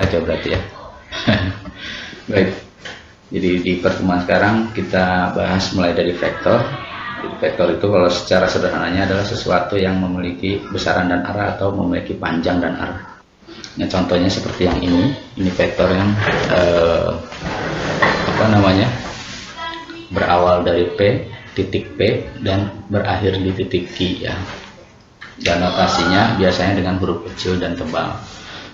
saja berarti ya. Baik, jadi di pertemuan sekarang kita bahas mulai dari vektor. Jadi, vektor itu kalau secara sederhananya adalah sesuatu yang memiliki besaran dan arah atau memiliki panjang dan arah. Nah, contohnya seperti yang ini vektor yang berawal dari P, titik P, dan berakhir di titik Q ya. Dan notasinya biasanya dengan huruf kecil dan tebal.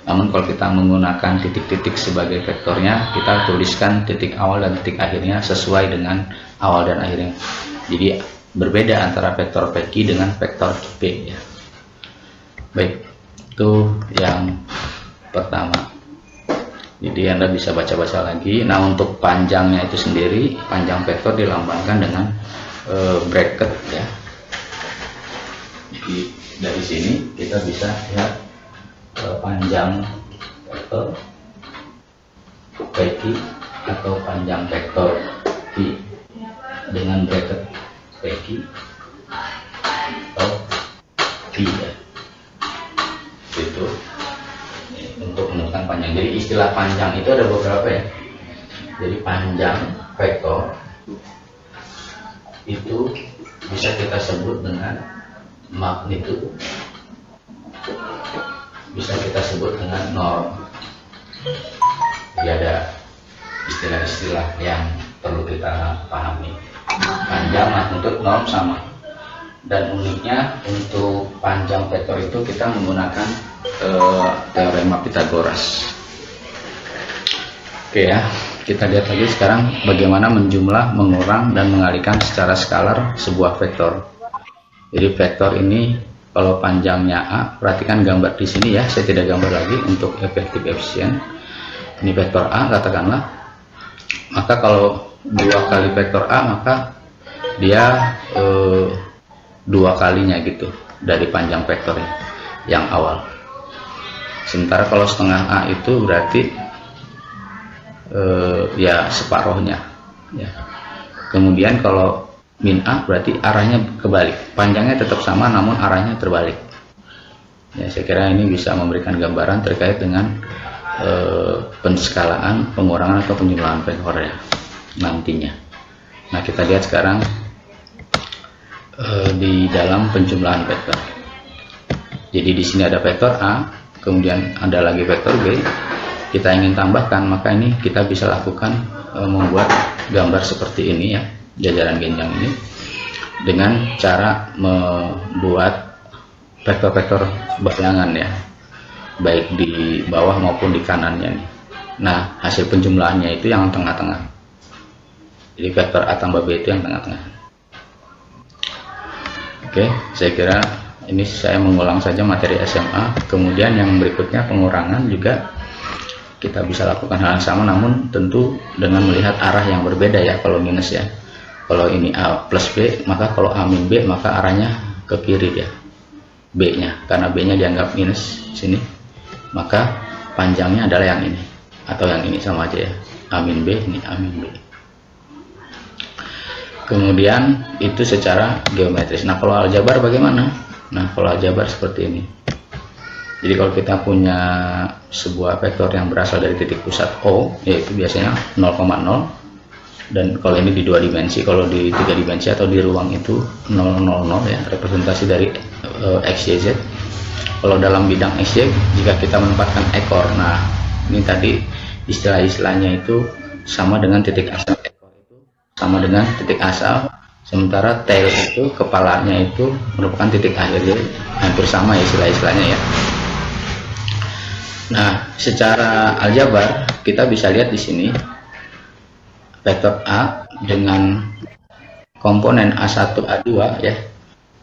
Namun kalau kita menggunakan titik-titik sebagai vektornya, kita tuliskan titik awal dan titik akhirnya sesuai dengan awal dan akhirnya. Jadi berbeda antara vektor PQ dengan vektor P ya. Baik, itu yang pertama. Jadi Anda bisa baca-baca lagi. Nah, untuk panjangnya itu sendiri, panjang vektor dilambangkan dengan bracket ya. Jadi dari sini kita bisa lihat panjang vektor PQ atau panjang vektor Q dengan bracket PQ atau Q ya. Itu untuk menentukan panjang. Jadi istilah panjang itu ada beberapa ya. Jadi panjang vektor itu bisa kita sebut dengan magnitudo, bisa kita sebut dengan norm. Jadi ada istilah-istilah yang perlu kita pahami. Panjang, magnitudo, norm sama. Dan uniknya untuk panjang vektor itu kita menggunakan teorema Pythagoras. Oke ya, kita lihat lagi sekarang bagaimana menjumlah, mengurang, dan mengalihkan secara skalar sebuah vektor. Jadi vektor ini kalau panjangnya A, perhatikan gambar di sini ya, saya tidak gambar lagi untuk efektif efisien. Ini vektor A katakanlah, maka kalau 2 kali vektor A maka dia 2 kalinya gitu dari panjang vektornya yang awal. Sementara kalau setengah A itu berarti ya separohnya ya. Kemudian kalau min A berarti arahnya kebalik, panjangnya tetap sama namun arahnya terbalik ya. Saya kira ini bisa memberikan gambaran terkait dengan penskalaan, pengurangan atau penjumlahan vektor ya nantinya. Nah, kita lihat sekarang di dalam penjumlahan vektor. Jadi di sini ada vektor A, kemudian ada lagi vektor B, kita ingin tambahkan, maka ini kita bisa lakukan membuat gambar seperti ini ya, jajaran genjang ini dengan cara membuat vektor-vektor bayangan ya, baik di bawah maupun di kanannya nih. Nah, hasil penjumlahannya itu yang tengah-tengah. Jadi vektor A tambah B itu yang tengah-tengah. Oke, saya kira ini saya mengulang saja materi SMA. Kemudian yang berikutnya pengurangan juga kita bisa lakukan hal yang sama, namun tentu dengan melihat arah yang berbeda ya. Kalau minus ya, kalau ini A plus B, maka kalau A min B maka arahnya ke kiri ya, B nya, karena B nya dianggap minus sini, maka panjangnya adalah yang ini atau yang ini sama aja ya, A min B, ini A min B. Kemudian itu secara geometris. Nah, kalau aljabar bagaimana? Nah, kalau aljabar seperti ini. Jadi kalau kita punya sebuah vektor yang berasal dari titik pusat O, yaitu biasanya 0,0, dan kalau ini di 2 dimensi, kalau di 3 dimensi atau di ruang itu 0,00 ya, representasi dari X, Y, Z. Kalau dalam bidang X, Y, jika kita menempatkan ekor, nah ini tadi istilah-istilahnya itu sama dengan titik asal, ekor itu sama dengan titik asal, sementara tail itu, kepalanya itu merupakan titik akhir, jadi hampir sama istilah-istilahnya ya. Nah, secara aljabar kita bisa lihat di sini vektor A dengan komponen A1, A2 ya.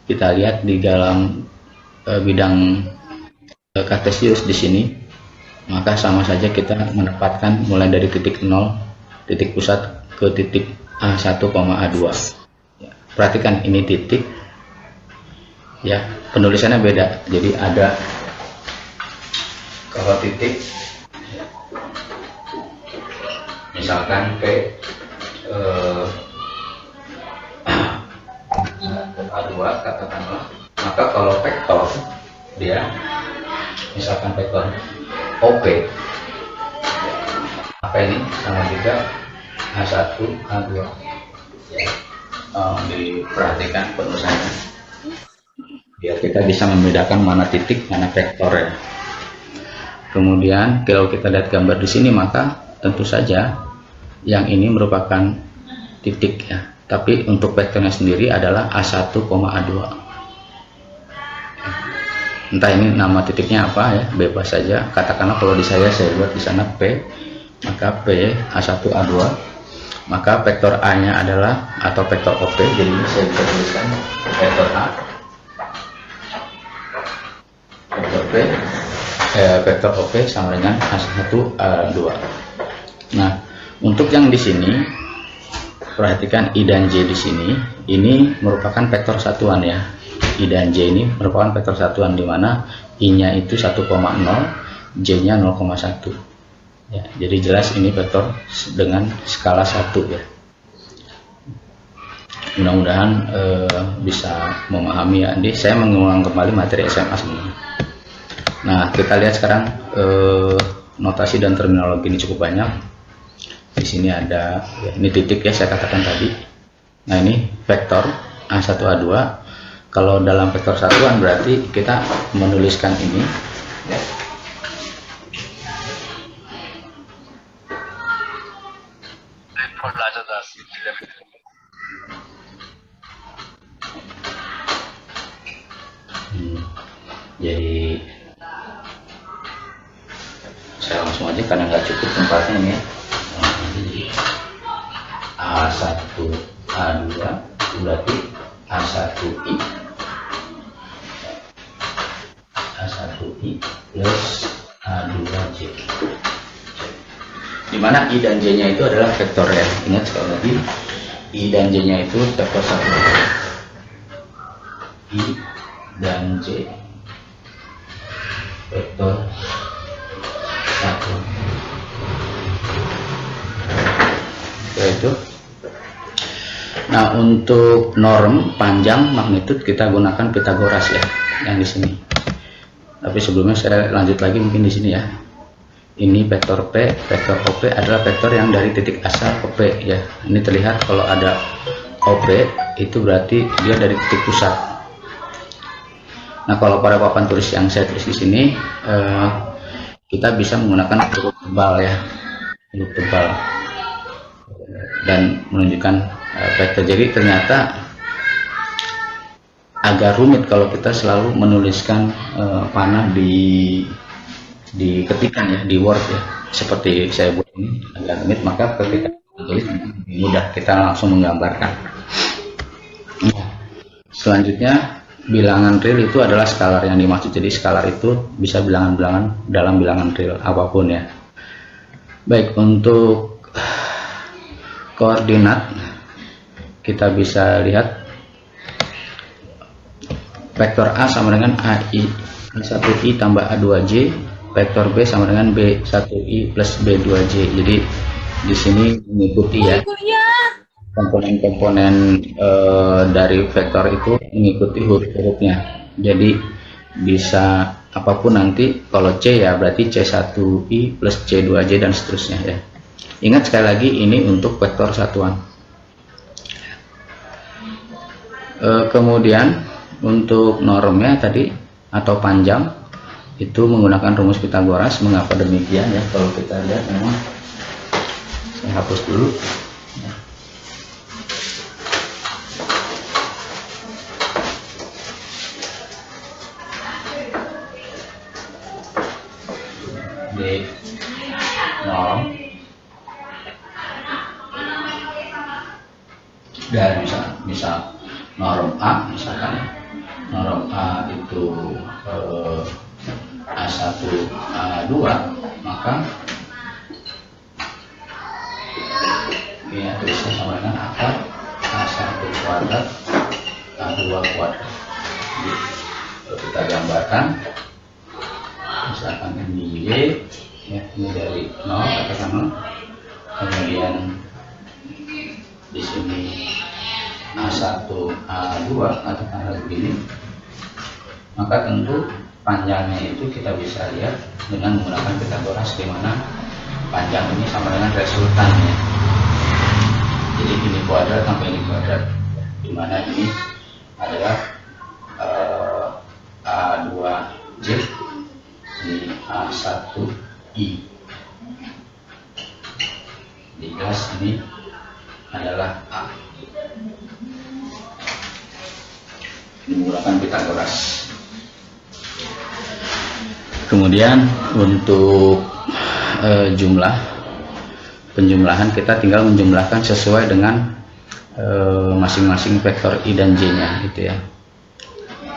Kita lihat di dalam bidang kartesius di sini, maka sama saja kita menempatkan mulai dari titik 0, titik pusat ke titik A1, A2. Ya, perhatikan ini titik ya, penulisannya beda. Jadi ada, kalau titik misalkan P A2 katakanlah, maka kalau vektor dia misalkan vektor OP apa ini sama juga A1 A2 ya. Diperhatikan penulisannya biar kita bisa membedakan mana titik mana vektor ya. Kemudian kalau kita lihat gambar di sini, maka tentu saja yang ini merupakan titik ya, tapi untuk vektornya sendiri adalah A1, A2. Entah ini nama titiknya apa ya, bebas saja. Katakanlah kalau di saya buat di sana P, maka P A1 A2, maka vektor A nya adalah atau vektor OP, jadi ini saya bisa tuliskan vektor A, vektor P, vektor OP sama dengan A1 A2. Nah, untuk yang di sini perhatikan I dan J di sini, ini merupakan vektor satuan ya. I dan J ini merupakan vektor satuan, di mana I-nya itu 1,0, J-nya 0,1. Ya, jadi jelas ini vektor dengan skala 1 ya. Mudah-mudahan bisa memahami ya. Ini saya mengulang kembali materi SMA sebenarnya. Nah, kita lihat sekarang notasi dan terminologi ini cukup banyak. Di sini ada ya, ini titik ya, saya katakan tadi. Nah, ini vektor A1 A2. Kalau dalam vektor satuan berarti kita menuliskan ini ya. Jadi saya langsung aja karena nggak cukup tempatnya ini ya. A1 A2 berarti A1I plus A2J, dimana I dan J nya itu adalah vektor ya. Ingat sekali lagi, I dan J nya itu vektor satu. I dan J vektor satu. Itu. Nah, untuk norm panjang magnitud kita gunakan Pitagoras ya, yang di sini. Tapi sebelumnya saya lanjut lagi mungkin di sini ya. Ini vektor P, vektor OP adalah vektor yang dari titik asal ke P ya. Ini terlihat kalau ada OP itu berarti dia dari titik pusat. Nah, kalau pada papan tulis yang saya tulis di sini, kita bisa menggunakan huruf tebal ya, huruf tebal, dan menunjukkan vektor. Jadi ternyata agak rumit kalau kita selalu menuliskan panah di ketikan ya, di Word ya, seperti saya buat ini agak rumit. Maka ketika tulis mudah, kita langsung menggambarkan. Nah, selanjutnya bilangan real itu adalah skalar yang dimaksud. Jadi skalar itu bisa bilangan-bilangan dalam bilangan real apapun ya. Baik, untuk koordinat kita bisa lihat vektor A sama dengan A1I tambah A2J, vektor B sama dengan B1I plus B2J. Jadi di sini mengikuti ya komponen-komponen dari vektor itu mengikuti huruf-hurufnya. Jadi bisa apapun nanti, kalau C ya berarti C1I plus C2J dan seterusnya ya. Ingat sekali lagi ini untuk vektor satuan. Kemudian untuk normnya tadi atau panjang itu menggunakan rumus Pitagoras. Mengapa demikian ya? Kalau kita lihat memang, saya hapus dulu. Di norm dan misal norm A, misalkan norm A itu A1 A2, maka ini tulisnya sama dengan akar A1 kuadrat A2 kuadrat. Jadi, kalau kita gambarkan, misalkan ini Y ya, ini dari 0 katakanlah, kemudian di sini A1 A2 katakanlah begini, maka tentu panjangnya itu kita bisa lihat dengan menggunakan Pitagoras, di mana panjang ini sama dengan resultannya. Jadi ini kuadrat tambah ini kuadrat, dimana ini adalah A2J, ini A1I. Jelas ini adalah A. Ini menggunakan Pitagoras. Kemudian untuk penjumlahan kita tinggal menjumlahkan sesuai dengan masing-masing vektor I dan J-nya gitu ya.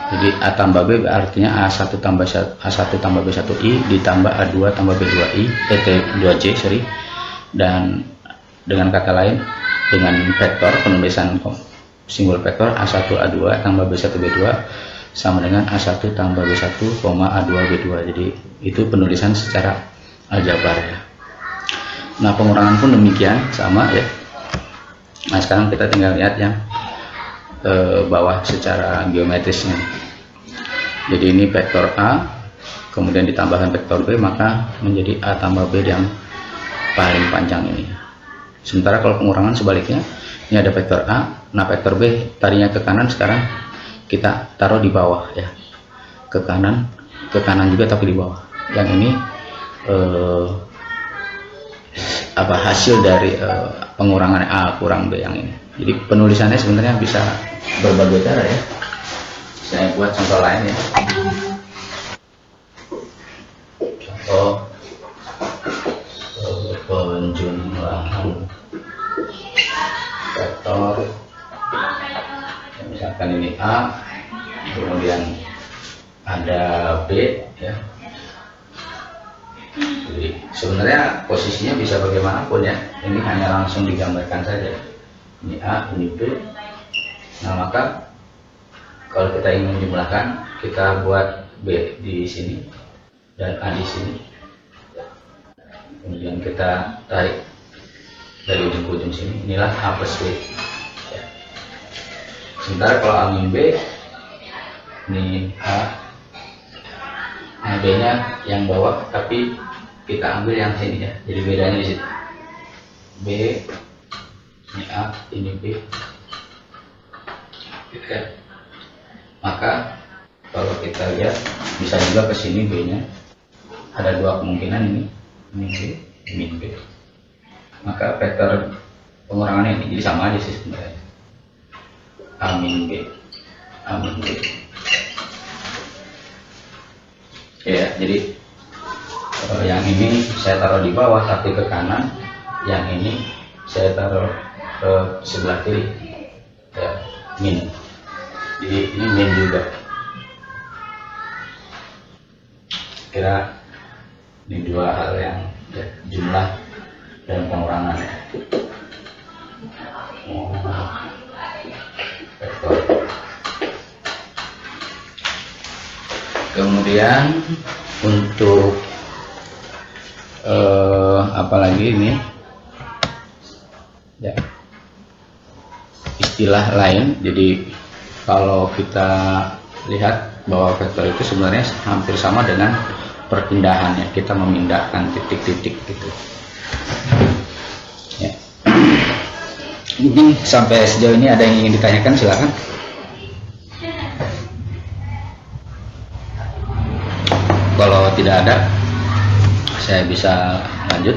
Jadi A tambah B artinya A1 tambah B1I ditambah A2 tambah B2I, T2J sorry. Dan dengan kata lain, dengan vektor penulisan simbol vektor A1 A2 tambah B1 B2 sama dengan A1 tambah B1, A2 B2. Jadi itu penulisan secara aljabar ya. Nah, pengurangan pun demikian sama ya. Nah, sekarang kita tinggal lihat yang bawah secara geometrisnya. Jadi ini vektor A kemudian ditambahkan vektor B, maka menjadi A tambah B yang paling panjang ini. Sementara kalau pengurangan sebaliknya, ini ada vektor A, nah vektor B tadinya ke kanan, sekarang kita taruh di bawah ya, ke kanan juga tapi di bawah. Yang ini hasil dari pengurangan A kurang B yang ini. Jadi penulisannya sebenarnya bisa berbagai cara ya. Saya buat contoh lain ya. Contoh penjumlahan vektor, misalkan ini A, kemudian ada B ya. Jadi sebenarnya posisinya bisa bagaimanapun ya, ini hanya langsung digambarkan saja. Ini A, ini B. Nah, maka kalau kita ingin menjumlahkan, kita buat B di sini dan A di sini. Kemudian kita tarik dari ujung ke ujung sini, inilah A plus B ya. Sementara kalau A min B, ini A, nah B nya yang bawah tapi kita ambil yang sini ya, jadi bedanya di situ. B, ini A, ini B gitu ya. Maka kalau kita lihat bisa juga ke sini B nya ada dua kemungkinan, ini B, min B. Maka vektor pengurangannya ini jadi sama aja sih sebenarnya. A min B, A min B. Ya, jadi yang ini saya taruh di bawah tapi ke kanan, yang ini saya taruh ke sebelah kiri ya, min. Jadi ini min juga. Kira ini dua hal yang ya, jumlah dan pengurangan ya. Vektor. Kemudian untuk apalagi ini ya, istilah lain. Jadi kalau kita lihat bahwa vektor itu sebenarnya hampir sama dengan perpindahannya, kita memindahkan titik-titik gitu ya. Mungkin sampai sejauh ini ada yang ingin ditanyakan, silakan. Kalau tidak ada, saya bisa lanjut.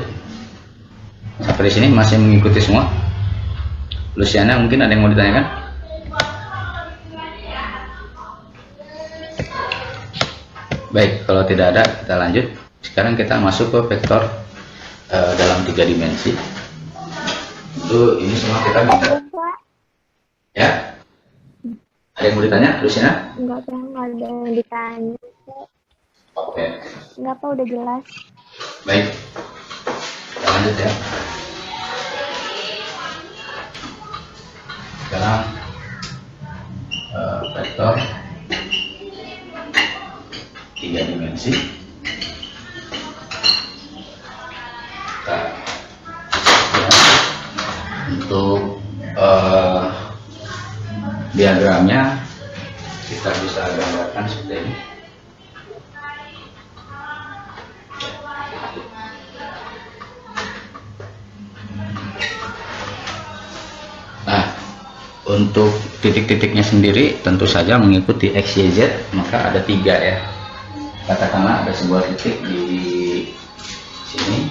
Sampai di sini masih mengikuti semua. Luciana, mungkin ada yang mau ditanyakan? Baik, kalau tidak ada, kita lanjut. Sekarang kita masuk ke vektor dalam 3 dimensi. Itu ini semua kita bisa. Ya? Ada yang mau ditanya, Luciana? Enggak ada yang ditanya. Oke. Enggak apa, udah jelas. Baik, kita lanjut ya. Sekarang vektor 3 dimensi. Kita ya, untuk diagramnya kita bisa gambarkan seperti ini. Untuk titik-titiknya sendiri tentu saja mengikuti X, Y, Z, maka ada 3 ya. Katakanlah ada sebuah titik di sini,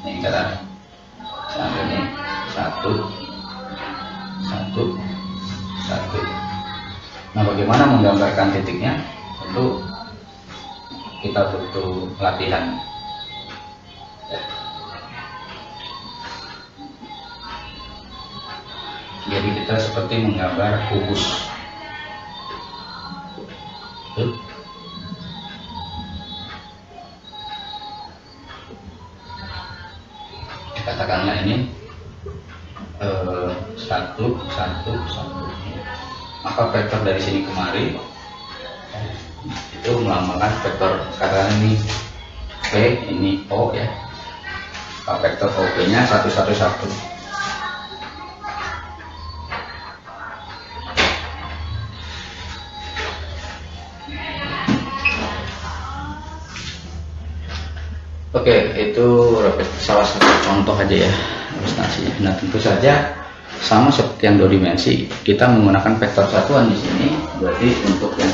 ini kata ini 1, 1, 1. Nah, bagaimana menggambarkan titiknya? Tentu kita butuh latihan. Jadi kita seperti menggambar kubus. Katakanlah ini 1, 1, 1. Maka vektor dari sini kemari itu melambangkan vektor, katakan ini P, ini O ya. Vektor OP nya 1, 1, 1. Oke, itu salah satu contoh aja ya ilustrasinya. Nah, tentu saja sama seperti yang 2 dimensi, kita menggunakan vektor satuan di sini. Berarti untuk yang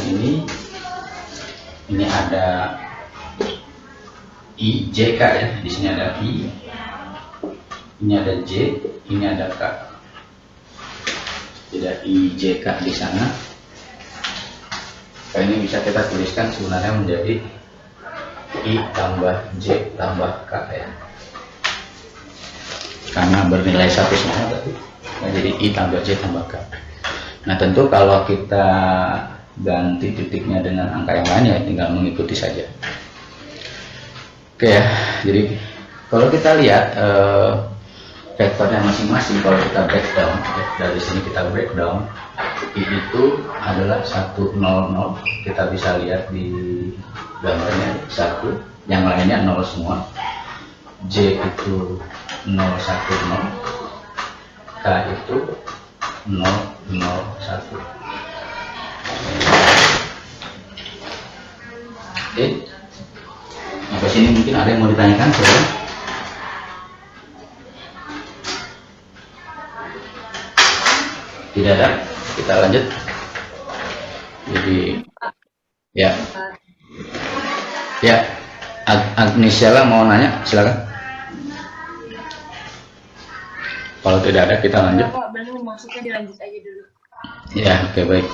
ini ada I, J, K ya. Di sini ada I, ini ada J, ini ada K. Tidak I, J, K di sana. Nah, ini bisa kita tuliskan sebenarnya menjadi I tambah J tambah K ya, karena bernilai 1 semua tadi. Nah, jadi I tambah J tambah K. Nah, tentu kalau kita ganti titiknya dengan angka yang lain ya tinggal mengikuti saja. Oke ya, jadi kalau kita lihat vektornya masing-masing, kalau kita breakdown ya, dari sini kita breakdown, I itu adalah 1, 0, 0. Kita bisa lihat di gambarnya 1, yang lainnya 0 semua. J itu 0, 1, 0. K itu 0, 0, 1. Oke, sampai sini mungkin ada yang mau ditanyakan saudara? Tidak ada, kita lanjut. Jadi ya, Agnisyala mau nanya, silakan. Kalau tidak ada kita lanjut. Pak, belum, maksudnya dilanjut aja dulu. Ya, oke, baik.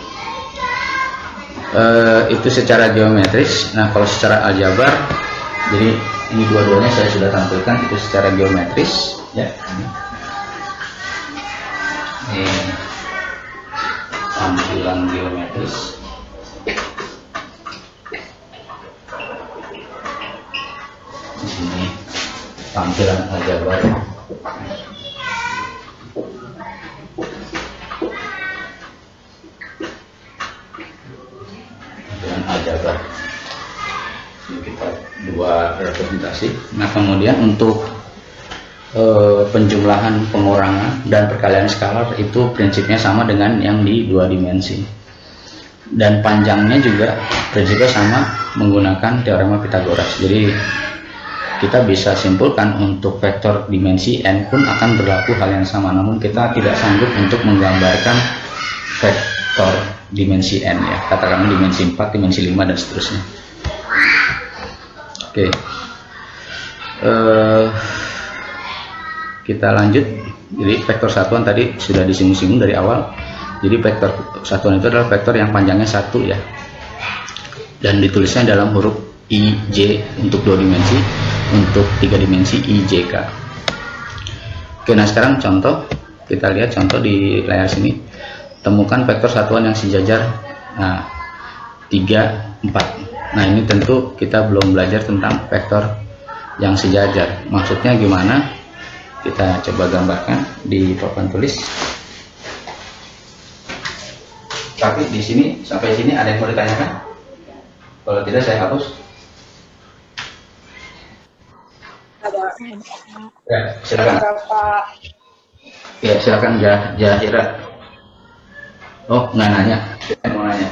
Itu secara geometris. Nah, kalau secara aljabar, jadi ini dua-duanya saya sudah tampilkan. Itu secara geometris ya. Ini tampilan geometris. Di sini tampilan aljabar. Tampilan aljabar. Ini kita dua representasi. Nah, kemudian untuk penjumlahan, pengurangan, dan perkalian skalar itu prinsipnya sama dengan yang di 2 dimensi. Dan panjangnya juga prinsipnya sama menggunakan teorema Pythagoras. Jadi kita bisa simpulkan untuk vektor dimensi n pun akan berlaku hal yang sama, namun kita tidak sanggup untuk menggambarkan vektor dimensi n ya, katakanlah dimensi 4, dimensi 5 dan seterusnya. Oke. Kita lanjut. Jadi vektor satuan tadi sudah disinggung-singgung dari awal. Jadi vektor satuan itu adalah vektor yang panjangnya 1 ya, dan ditulisnya dalam huruf I, J untuk 2 dimensi, untuk 3 dimensi I, J, K. Oke, nah sekarang contoh, kita lihat contoh di layar sini. Temukan vektor satuan yang sejajar 3, 4. Nah, ini tentu kita belum belajar tentang vektor yang sejajar. Maksudnya gimana? Kita coba gambarkan di papan tulis. Tapi di sini sampai sini ada yang mau ditanyakan? Kalau tidak saya hapus. Ya, silakan. Ya, silakan Jahira. Oh, nggak nanya. Saya mau nanya.